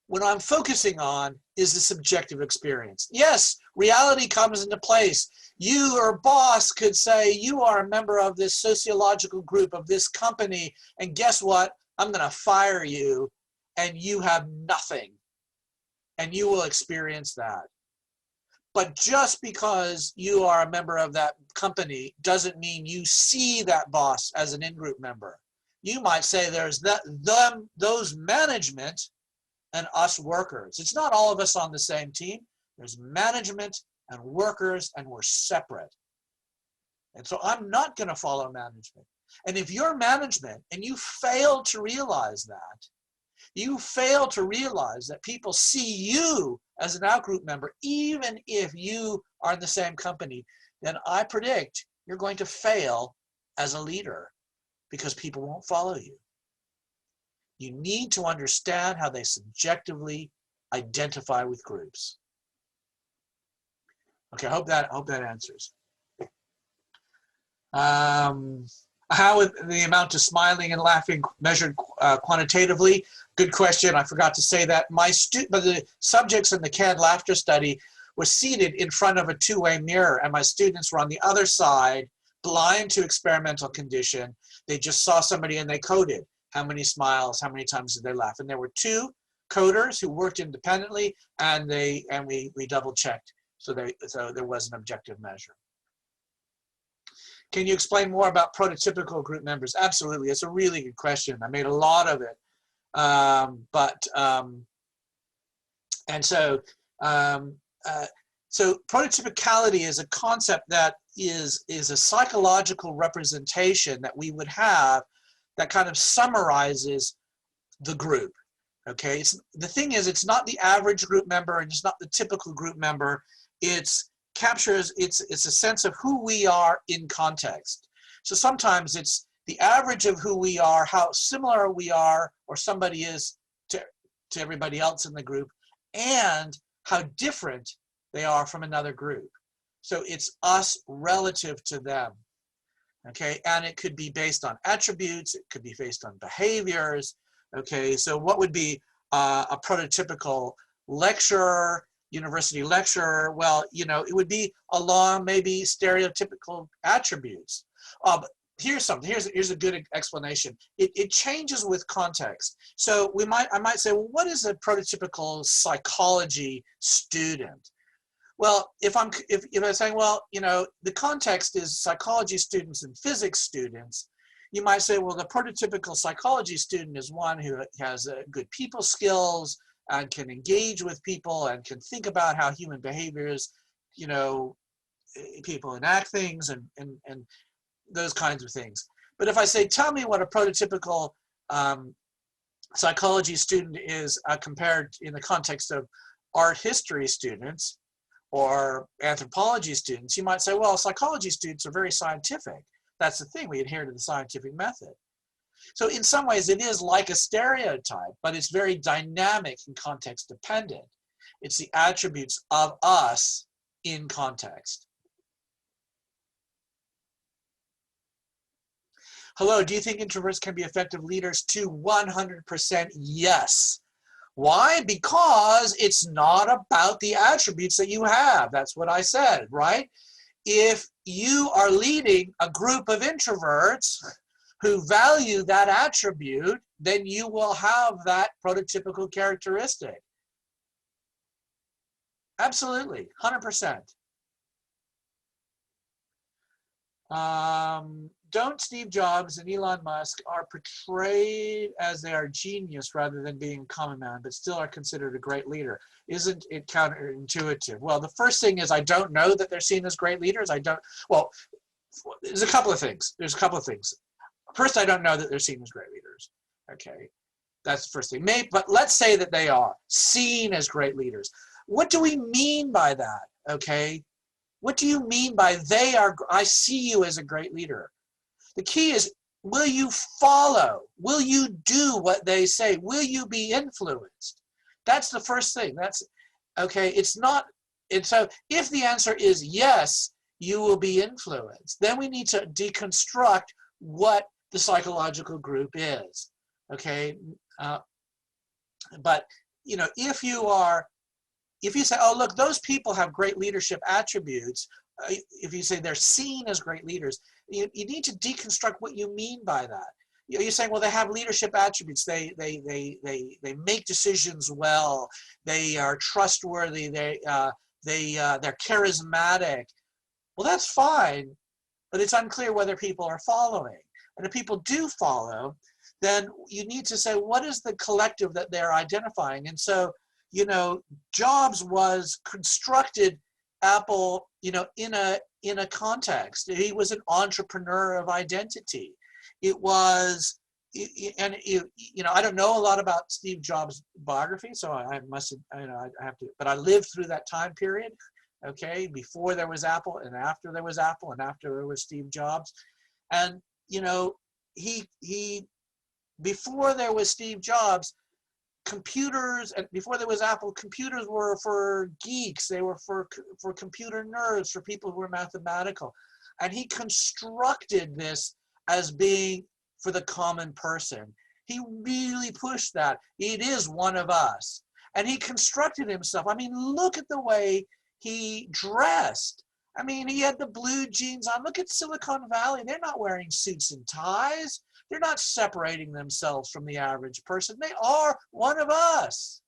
What I'm focusing on is the subjective experience. Yes, reality comes into place. You or boss could say you are a member of this sociological group of this company, and guess what? I'm going to fire you, and you have nothing, and you will experience that. But just because you are a member of that company doesn't mean you see that boss as an in-group member. You might say there's those management and us workers. It's not all of us on the same team. There's management and workers, and we're separate. And so I'm not going to follow management. And if you're management and you fail to realize that, you fail to realize that people see you as an out-group member, even if you are in the same company, then I predict you're going to fail as a leader because people won't follow you. You need to understand how they subjectively identify with groups. Okay, I hope that answers. How is the amount of smiling and laughing measured quantitatively? Good question. I forgot to say that. But the subjects in the canned laughter study were seated in front of a two-way mirror, and my students were on the other side, blind to experimental condition. They just saw somebody and they coded how many smiles, how many times did they laugh. And there were two coders who worked independently, and we double checked. So there was an objective measure. Can you explain more about prototypical group members? Absolutely, it's a really good question. I made a lot of it. So prototypicality is a concept that is a psychological representation that we would have that kind of summarizes the group. Okay, the thing is, it's not the average group member and it's not the typical group member. It's a sense of who we are in context. So sometimes it's the average of who we are, how similar we are or somebody is to everybody else in the group, and how different they are from another group. So it's us relative to them. Okay, and it could be based on attributes, it could be based on behaviors. Okay, so what would be a prototypical lecturer, university lecturer? Well, it would be along maybe stereotypical attributes. But here's something. Here's a good explanation. It changes with context. So I might say, well, what is a prototypical psychology student? Well, if I'm saying, well, the context is psychology students and physics students, you might say, well, the prototypical psychology student is one who has good people skills and can engage with people and can think about how human behaviors, people enact things and those kinds of things. But if I say, tell me what a prototypical psychology student is compared in the context of art history students or anthropology students, you might say, well, psychology students are very scientific. That's the thing, we adhere to the scientific method. So in some ways it is like a stereotype, but it's very dynamic and context dependent. It's the attributes of us in context. Hello, do you think introverts can be effective leaders? To 100% yes. Why? Because it's not about the attributes that you have. That's what I said, right? If you are leading a group of introverts who value that attribute, then you will have that prototypical characteristic. Absolutely, 100%. Don't Steve Jobs and Elon Musk are portrayed as they are genius rather than being a common man, but still are considered a great leader? Isn't it counterintuitive? Well, the first thing is I don't know that they're seen as great leaders. Well, there's a couple of things. First, I don't know that they're seen as great leaders. Okay, that's the first thing. But let's say that they are seen as great leaders. What do we mean by that? Okay, what do you mean by I see you as a great leader? The key is, will you follow? Will you do what they say? Will you be influenced? That's the first thing. That's okay. So if the answer is yes, you will be influenced, then we need to deconstruct what the psychological group is. Okay. But if you say, oh, look, those people have great leadership attributes, if you say they're seen as great leaders, you need to deconstruct what you mean by that. You're saying, well, they have leadership attributes. They make decisions well. They are trustworthy. They're charismatic. Well, that's fine, but it's unclear whether people are following. And if people do follow, then you need to say, what is the collective that they're identifying? And so, Jobs was constructed Apple, in a context. He was an entrepreneur of identity. It was, I don't know a lot about Steve Jobs' biography, so I have to, but I lived through that time period, okay, before there was Apple and after there was Apple and after there was Steve Jobs. And, before there was Steve Jobs, computers, and before there was Apple, computers were for geeks. They were for computer nerds, for people who were mathematical. And he constructed this as being for the common person. He really pushed that. It is one of us. And he constructed himself. I mean, look at the way he dressed. I mean, he had the blue jeans on. Look at Silicon Valley. They're not wearing suits and ties. They're not separating themselves from the average person. They are one of us.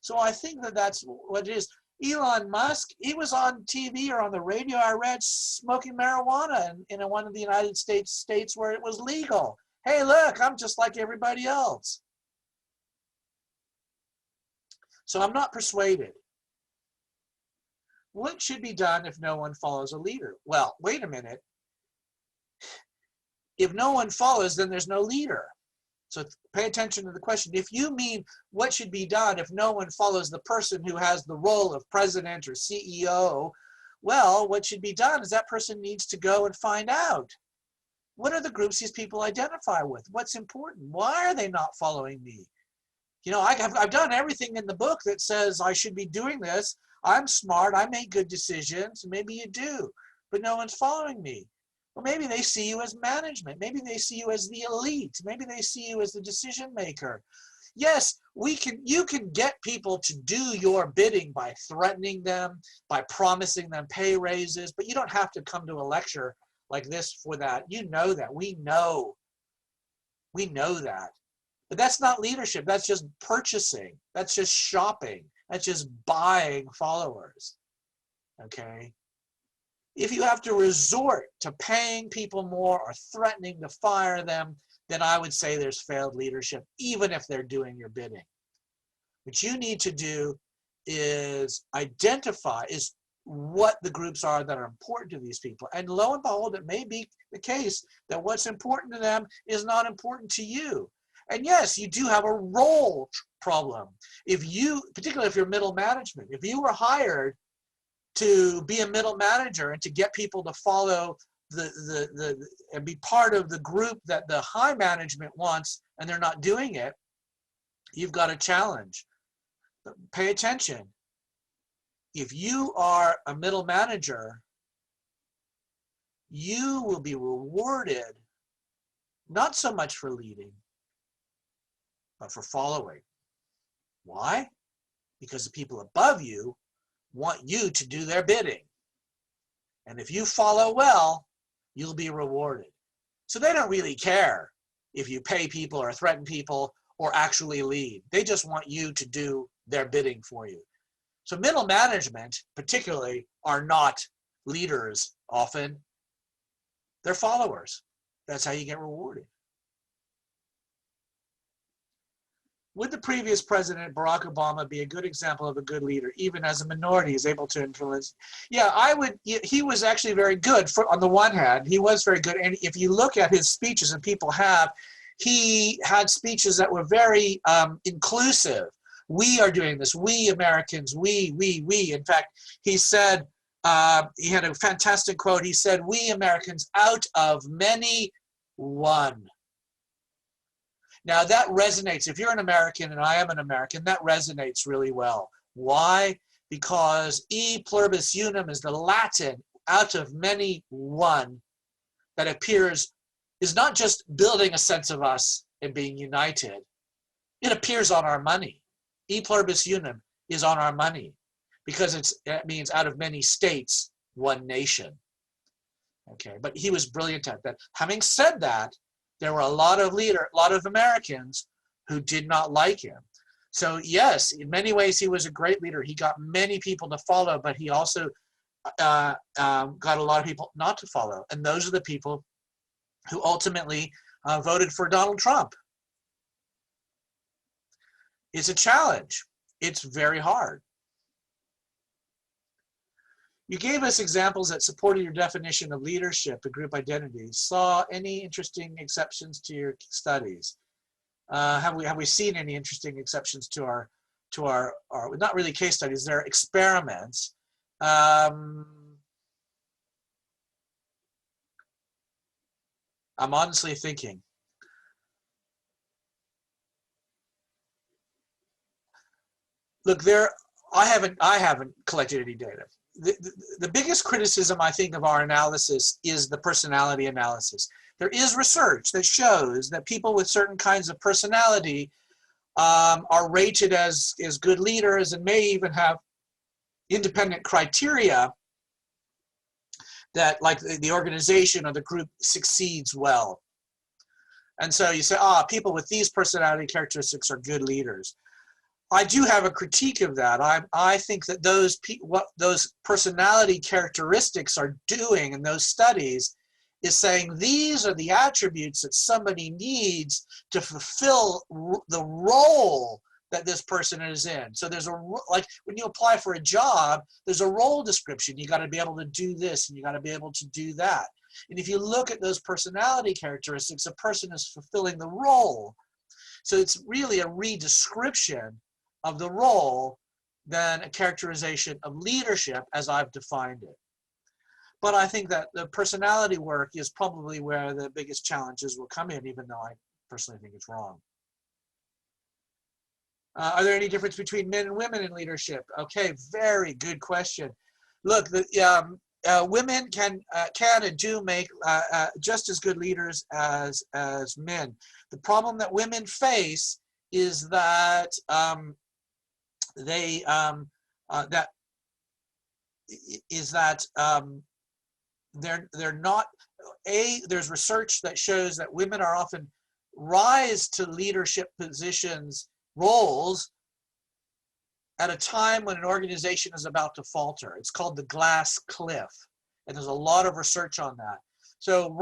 So I think that that's what it is. Elon Musk, he was on TV or on the radio, I read, smoking marijuana in one of the United States where it was legal. Hey, look, I'm just like everybody else. So I'm not persuaded. What should be done if no one follows a leader? Well, wait a minute. If no one follows, then there's no leader. So pay attention to the question. If you mean what should be done if no one follows the person who has the role of president or CEO, well, what should be done is that person needs to go and find out. What are the groups these people identify with? What's important? Why are they not following me? I've done everything in the book that says I should be doing this. I'm smart. I make good decisions. Maybe you do, but no one's following me. Well, maybe they see you as management. Maybe they see you as the elite. Maybe they see you as the decision maker. Yes, you can get people to do your bidding by threatening them, by promising them pay raises, but you don't have to come to a lecture like this for that. You know that. We know that. But that's not leadership. That's just purchasing. That's just shopping. That's just buying followers. Okay? If you have to resort to paying people more or threatening to fire them, then I would say there's failed leadership, even if they're doing your bidding. What you need to do is identify what the groups are that are important to these people. And lo and behold, it may be the case that what's important to them is not important to you. And yes, you do have a role problem. Particularly if you're middle management, if you were hired to be a middle manager and to get people to follow and be part of the group that the high management wants and they're not doing it, you've got a challenge. But pay attention. If you are a middle manager, you will be rewarded not so much for leading, but for following. Why? Because the people above you want you to do their bidding. And if you follow well, you'll be rewarded. So they don't really care if you pay people or threaten people or actually lead. They just want you to do their bidding for you. So middle management, particularly, are not leaders often. They're followers. That's how you get rewarded. Would the previous president, Barack Obama, be a good example of a good leader, even as a minority is able to influence? Yeah, I would. He was actually very good. On the one hand, he was very good. And if you look at his speeches, and people have, he had speeches that were very inclusive. We are doing this. We Americans, we. In fact, he said, he had a fantastic quote. He said, "We Americans, out of many, one." Now that resonates. If you're an American, and I am an American, that resonates really well. Why? Because e pluribus unum is the Latin "out of many, one" that appears, is not just building a sense of us and being united. It appears on our money. E pluribus unum is on our money because it means out of many states, one nation. Okay, but he was brilliant at that. Having said that, there were a lot of Americans who did not like him. So yes, in many ways he was a great leader. He got many people to follow, but he also got a lot of people not to follow. And those are the people who ultimately voted for Donald Trump. It's a challenge. It's very hard. You gave us examples that supported your definition of leadership and group identity. Saw any interesting exceptions to your studies? Have we seen any interesting exceptions to our not really case studies, they're experiments. I'm honestly thinking. Look, I haven't collected any data. The biggest criticism, I think, of our analysis is the personality analysis. There is research that shows that people with certain kinds of personality are rated as good leaders and may even have independent criteria that, like, the organization or the group succeeds well. And so you say, people with these personality characteristics are good leaders. I do have a critique of that. I think that what those personality characteristics are doing in those studies is saying these are the attributes that somebody needs to fulfill the role that this person is in. So there's like when you apply for a job, there's a role description. You got to be able to do this and you got to be able to do that. And if you look at those personality characteristics, a person is fulfilling the role. So it's really a redescription of the role than a characterization of leadership as I've defined it. But I think that the personality work is probably where the biggest challenges will come in, even though I personally think it's wrong. Are there any difference between men and women in leadership? Okay, very good question. Look, women can and do make just as good leaders as men. The problem that women face is that they're not. There's research that shows that women are often rise to leadership positions, roles, at a time when an organization is about to falter. It's called the glass cliff, and there's a lot of research on that. So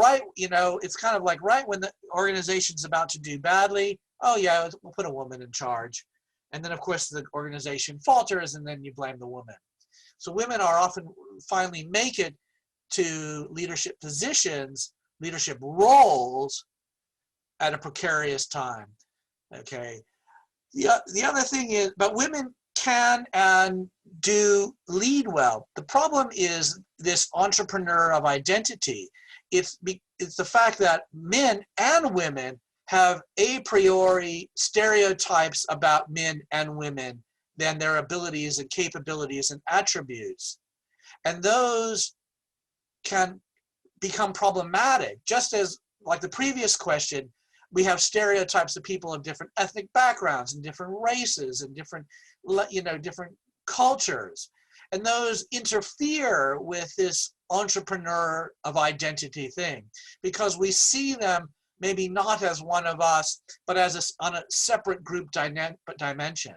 it's kind of like right when the organization's about to do badly, oh yeah, we'll put a woman in charge. And then of course the organization falters and then you blame the woman. So women are often finally make it to leadership positions, leadership roles at a precarious time, okay? The other thing is, but women can and do lead well. The problem is this entrepreneur of identity. It's the fact that men and women have a priori stereotypes about men and women than their abilities and capabilities and attributes. And those can become problematic. Just as, like the previous question, we have stereotypes of people of different ethnic backgrounds and different races and different cultures. And those interfere with this entrepreneur of identity thing, because we see them maybe not as one of us, but as on a separate group dimension.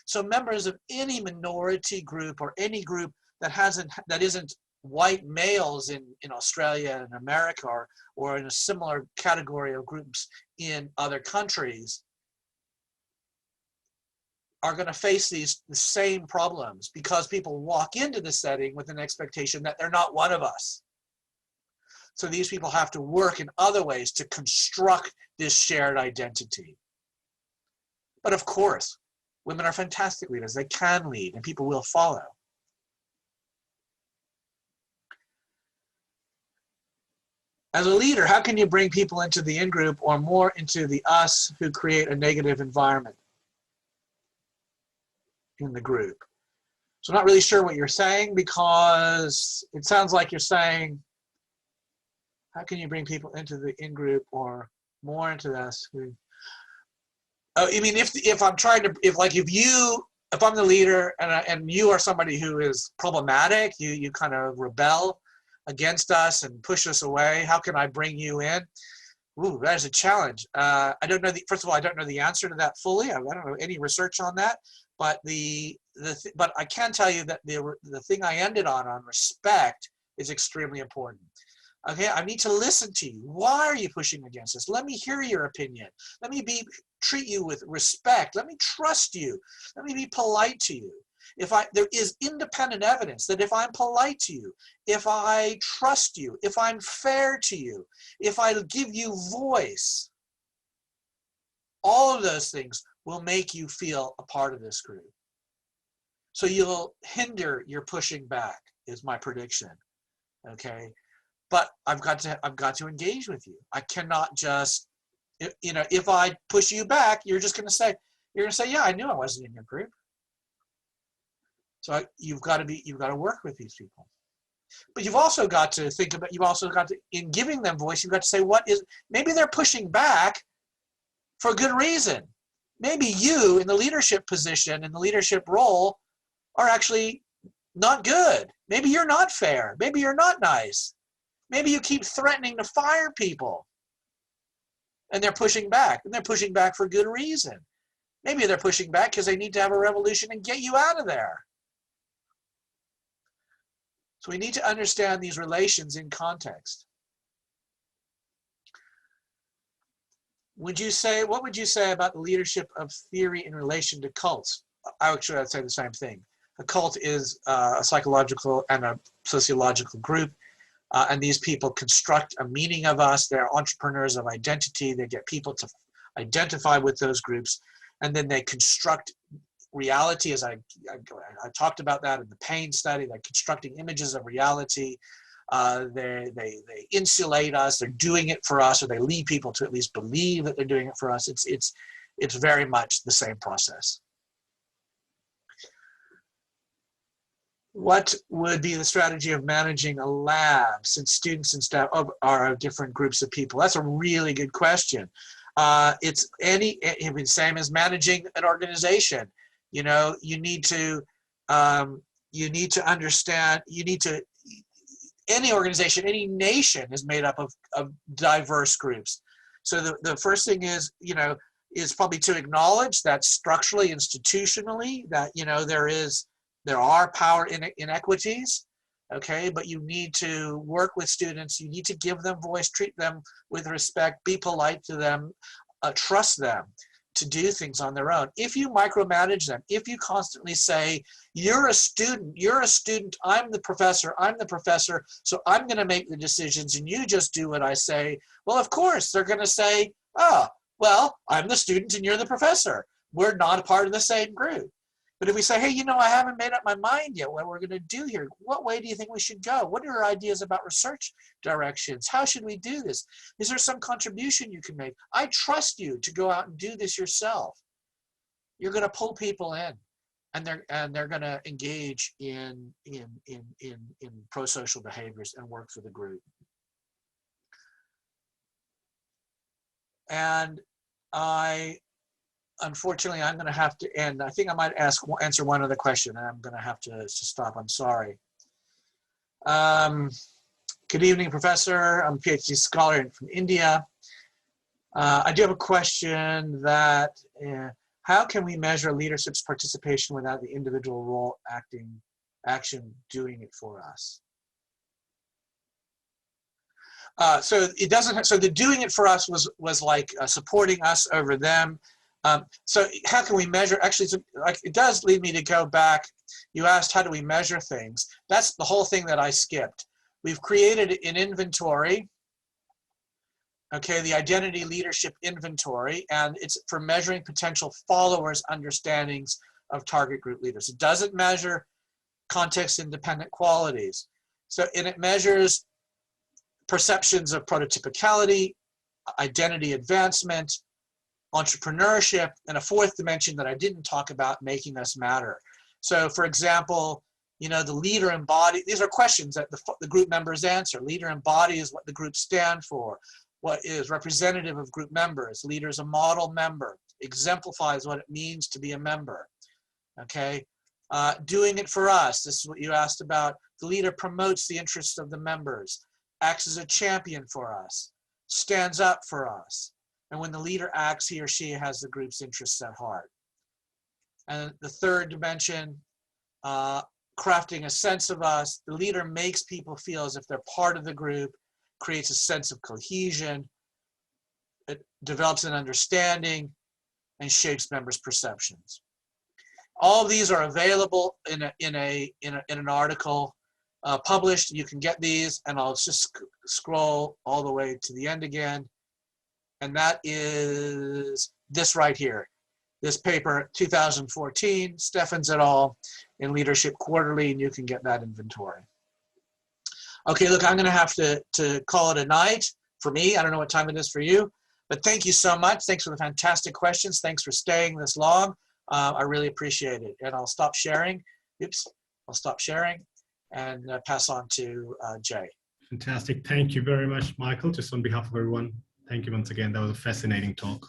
So members of any minority group or any group that isn't white males in Australia and America, or in a similar category of groups in other countries, are going to face the same problems because people walk into the setting with an expectation that they're not one of us. So these people have to work in other ways to construct this shared identity. But of course, women are fantastic leaders. They can lead, and people will follow. As a leader, how can you bring people into the in-group or more into the us who create a negative environment in the group? So I'm not really sure what you're saying, because it sounds like you're saying, how can you bring people into the in-group or more into us who... Oh, I mean, if I'm trying to, if I'm the leader and you are somebody who is problematic, you kind of rebel against us and push us away, how can I bring you in? Ooh, that is a challenge. I don't know. First of all, I don't know the answer to that fully. I don't know any research on that. But but I can tell you that the thing I ended on respect is extremely important. Okay, I need to listen to you. Why are you pushing against us? Let me hear your opinion. Let me treat you with respect. Let me trust you. Let me be polite to you. There is independent evidence that if I'm polite to you, if I trust you, if I'm fair to you, if I give you voice, all of those things will make you feel a part of this group. So you'll hinder your pushing back, is my prediction. Okay, but I've got to engage with you. I cannot just, if I push you back, you're going to say, yeah, I knew I wasn't in your group. So you've got to work with these people. But you've also got to think about, in giving them voice, you've got to say, maybe they're pushing back for a good reason. Maybe you in the leadership position, in the leadership role, are actually not good. Maybe you're not fair. Maybe you're not nice. Maybe you keep threatening to fire people. And they're pushing back. And they're pushing back for good reason. Maybe they're pushing back because they need to have a revolution and get you out of there. So we need to understand these relations in context. What would you say about the leadership of theory in relation to cults? I'd say the same thing. A cult is a psychological and a sociological group, and these people construct a meaning of us. They're entrepreneurs of identity. They get people to identify with those groups, and then they construct reality, as I talked about that in the pain study. They're constructing images of reality. They insulate us. They're doing it for us, or they lead people to at least believe that they're doing it for us. It's very much the same process. What would be the strategy of managing a lab since students and staff are different groups of people? That's a really good question. It's the same as managing an organization. You need to understand, any organization, any nation is made up of diverse groups. So the first thing is probably to acknowledge that structurally, institutionally, that, there are power inequities, okay? But you need to work with students. You need to give them voice, treat them with respect, be polite to them, trust them to do things on their own. If you micromanage them, if you constantly say, you're a student, I'm the professor, so I'm going to make the decisions and you just do what I say. Well, of course, they're going to say, well, I'm the student and you're the professor. We're not a part of the same group. But if we say, hey, I haven't made up my mind yet what we're going to do here. What way do you think we should go? What are your ideas about research directions? How should we do this? Is there some contribution you can make? I trust you to go out and do this yourself. You're going to pull people in, and they're going to engage in pro-social behaviors and work for the group. And unfortunately, I'm going to have to end. I think I might answer one other question, and I'm going to have to stop. I'm sorry. Good evening, Professor. I'm a PhD scholar from India. I do have a question that, how can we measure leadership's participation without the individual role action doing it for us? So it doesn't. So the doing it for us was like supporting us over them. So how can we measure? Actually, like it does lead me to go back. You asked how do we measure things? That's the whole thing that I skipped. We've created an inventory. Okay, the identity leadership inventory, and it's for measuring potential followers' understandings of target group leaders. It doesn't measure context-independent qualities. So, and it measures perceptions of prototypicality, identity advancement, entrepreneurship, and a fourth dimension that I didn't talk about, making us matter. So, for example, you know, the leader embodies, these are questions that the group members answer. Leader embodies what the group stand for, what is representative of group members. Leader is a model member, exemplifies what it means to be a member. Okay, doing it for us, this is what you asked about. The leader promotes the interests of the members, acts as a champion for us, stands up for us. And when the leader acts, he or she has the group's interests at heart. And the third dimension, crafting a sense of us. The leader makes people feel as if they're part of the group, creates a sense of cohesion, it develops an understanding, and shapes members' perceptions. All of these are available in an article published. You can get these, and I'll just scroll all the way to the end again. And that is this right here. This paper, 2014, Steffens et al. In Leadership Quarterly, and you can get that inventory. Okay, look, I'm gonna have to call it a night for me. I don't know what time it is for you, but thank you so much. Thanks for the fantastic questions. Thanks for staying this long. I really appreciate it. And I'll stop sharing. Oops, I'll stop sharing and pass on to Jay. Fantastic. Thank you very much, Michael. Just on behalf of everyone, thank you once again. That was a fascinating talk.